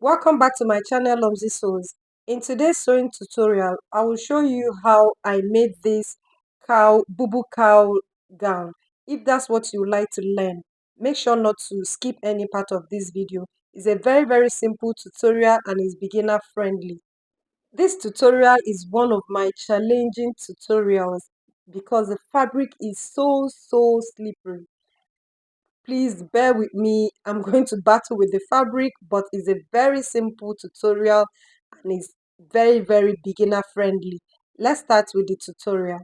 Welcome back to my channel Lomzy Sews. In today's sewing tutorial, I will show you how I made this cow bubu cowl gown. If that's what you would like to learn, make sure not to skip any part of this video. It's a very simple tutorial and is beginner friendly. This tutorial is one of my challenging tutorials because the fabric is so slippery. Please bear with me. I'm going to battle with the fabric, but it's a very simple tutorial and it's very beginner friendly. Let's start with the tutorial.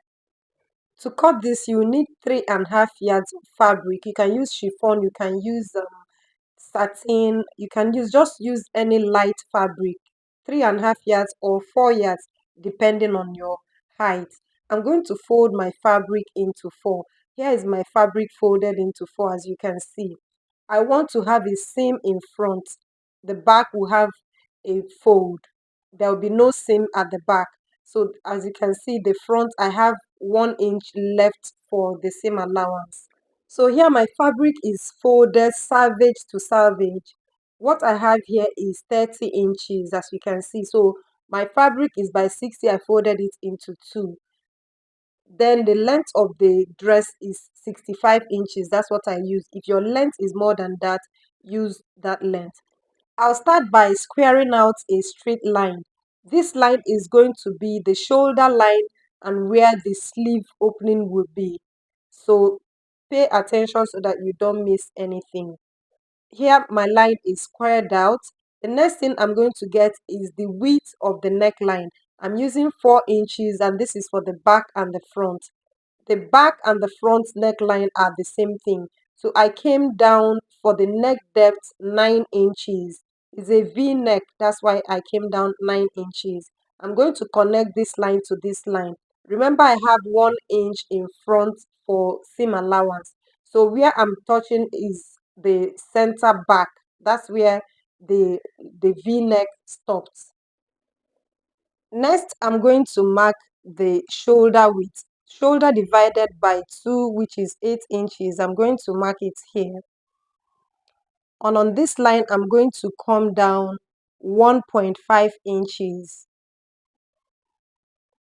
To cut this, you need 3.5 yards of fabric. You can use chiffon, you can use satin, you can just use any light fabric. 3.5 yards or 4 yards, depending on your height. I'm going to fold my fabric into four. Here is my fabric folded into four, as you can see. I want to have a seam in front. The back will have a fold. There will be no seam at the back. So as you can see, the front, I have 1 inch left for the seam allowance. So here my fabric is folded salvage to salvage. What I have here is 30 inches, as you can see. So my fabric is by 60. I folded it into two. Then the length of the dress is 65 inches. That's what I use. If your length is more than that, use that length. I'll start by squaring out a straight line. This line is going to be the shoulder line and where the sleeve opening will be. So pay attention so that you don't miss anything. Here my line is squared out. The next thing I'm going to get is the width of the neckline. I'm using 4 inches and this is for the back and the front. The back and the front neckline are the same thing. So I came down for the neck depth 9 inches. It's a V neck, that's why I came down 9 inches. I'm going to connect this line to this line. Remember, I have 1 inch in front for seam allowance. So where I'm touching is the center back. That's where the V neck stops. Next, I'm going to mark the shoulder width. Shoulder divided by 2, which is 8 inches. I'm going to mark it here. And on this line, I'm going to come down 1.5 inches.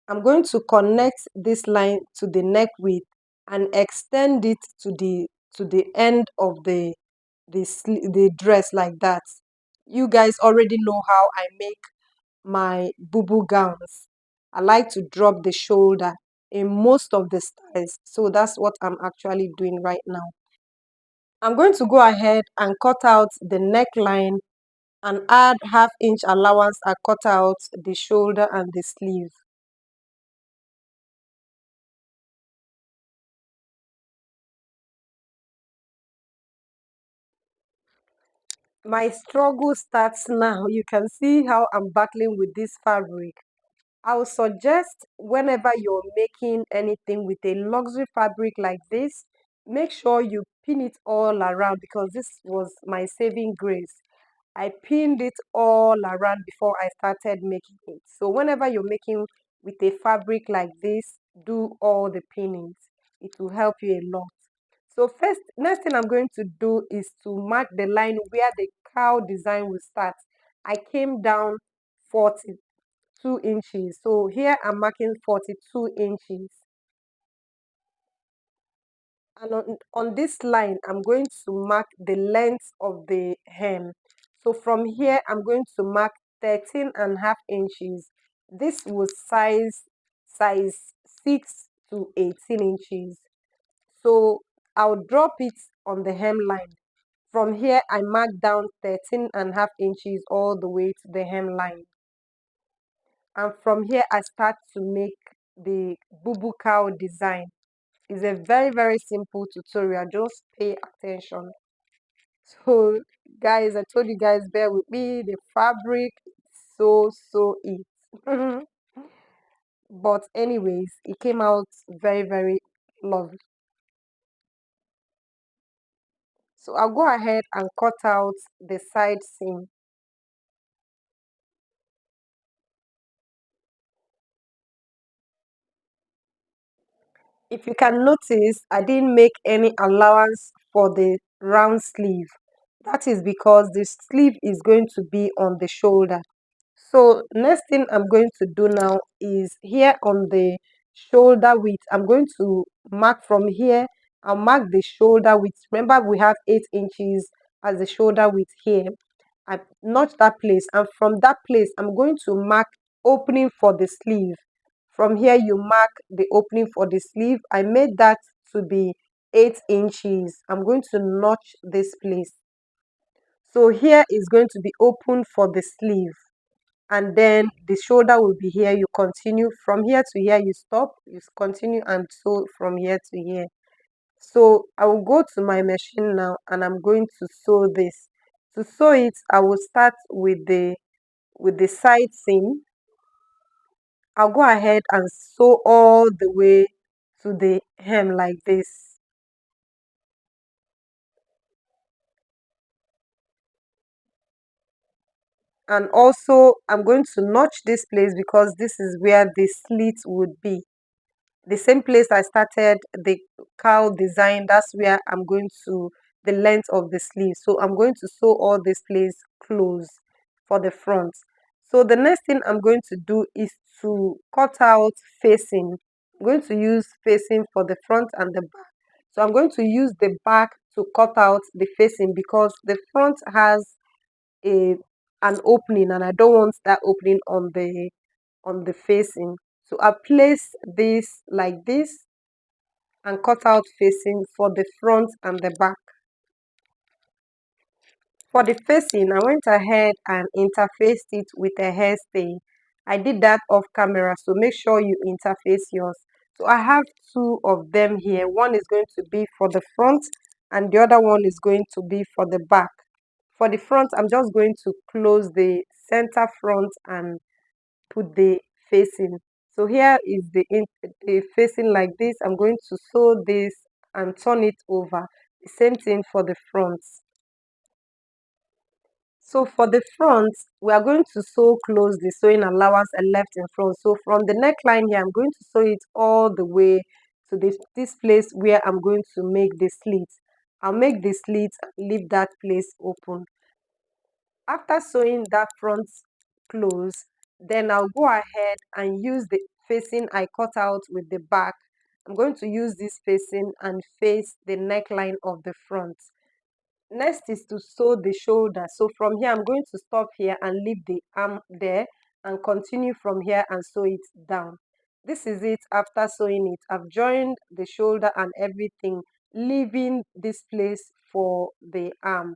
I'm going to connect this line to the neck width and extend it to the end of the dress like that. You guys already know how I make my bubu gowns. I like to drop the shoulder in most of the styles. So that's what I'm actually doing right now. I'm going to go ahead and cut out the neckline and add ½ inch allowance. I cut out the shoulder and the sleeve. My struggle starts now. You can see how I'm battling with this fabric. I would suggest whenever you're making anything with a luxury fabric like this, make sure you pin it all around because this was my saving grace. I pinned it all around before I started making it. So whenever you're making with a fabric like this, do all the pinnings. It will help you a lot. So next thing I'm going to do is to mark the line where the cow design will start. I came down 42 inches. So here I'm marking 42 inches. And on this line, I'm going to mark the length of the hem. So from here, I'm going to mark 13.5 inches. This was size 6 to 18 inches. So I'll drop it on the hemline. From here, I mark down 13.5 inches all the way to the hemline. And from here, I start to make the bubu cow design. It's a very simple tutorial. Just pay attention. So, guys, I told you guys, bear with me. The fabric, so it. But anyways, it came out very lovely. So I'll go ahead and cut out the side seam. If you can notice, I didn't make any allowance for the round sleeve. That is because the sleeve is going to be on the shoulder. So next thing I'm going to do now is here on the shoulder width. I'm going to mark from here. I'll mark the shoulder width. Remember, we have 8 inches as the shoulder width here. I notch that place, and from that place, I'm going to mark opening for the sleeve. From here, you mark the opening for the sleeve. I made that to be 8 inches. I'm going to notch this place. So here is going to be open for the sleeve, and then the shoulder will be here. You continue from here to here, you stop, you continue, and so from here to here. So I will go to my machine now, and I'm going to sew this. To sew it, I will start with the side seam. I'll go ahead and sew all the way to the hem like this. And also I'm going to notch this place because this is where the slit would be. The same place I started the cowl design, that's where I'm going to the length of the sleeve. So I'm going to sew all this place close for the front. So the next thing I'm going to do is to cut out facing. I'm going to use facing for the front and the back. So I'm going to use the back to cut out the facing because the front has a an opening, and I don't want that opening on the facing. So I place this like this and cut out facing for the front and the back. For the facing, I went ahead and interfaced it with a hairstay. I did that off camera, so make sure you interface yours. So I have two of them here. One is going to be for the front and the other one is going to be for the back. For the front, I'm just going to close the center front and put the facing. So here is the facing like this. I'm going to sew this and turn it over. The same thing for the front. So for the front, we are going to sew close the sewing allowance and left in front. So from the neckline here, I'm going to sew it all the way to this place where I'm going to make the slit. I'll make the slit and leave that place open. After sewing that front close, then I'll go ahead and use the facing I cut out with the back. I'm going to use this facing and face the neckline of the front. Next is to sew the shoulder. So from here, I'm going to stop here and leave the arm there and continue from here and sew it down. This is it after sewing it. I've joined the shoulder and everything, leaving this place for the arm.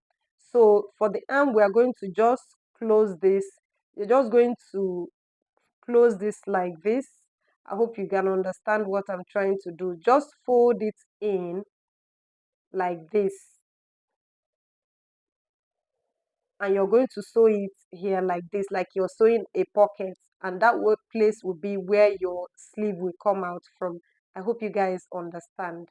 So for the arm, we are going to just close this. You're just going to close this like this. I hope you can understand what I'm trying to do. Just fold it in like this, and you're going to sew it here like this, like you're sewing a pocket, and that place will be where your sleeve will come out from. I hope you guys understand.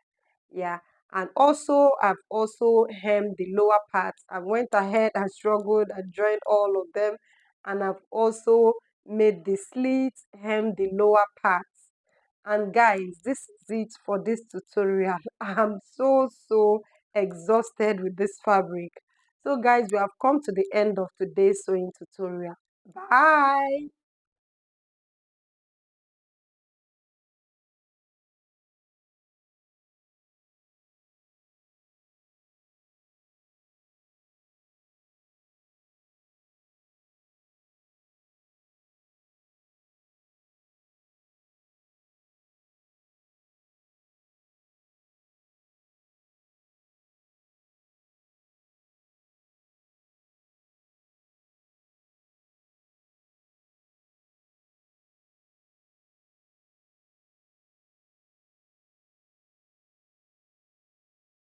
Yeah. And also I've also hemmed the lower parts. I went ahead and struggled and joined all of them, and I've also made the slits, hemmed the lower parts. And guys, this is it for this tutorial. I'm so exhausted with this fabric. So guys, we have come to the end of today's sewing tutorial. Bye.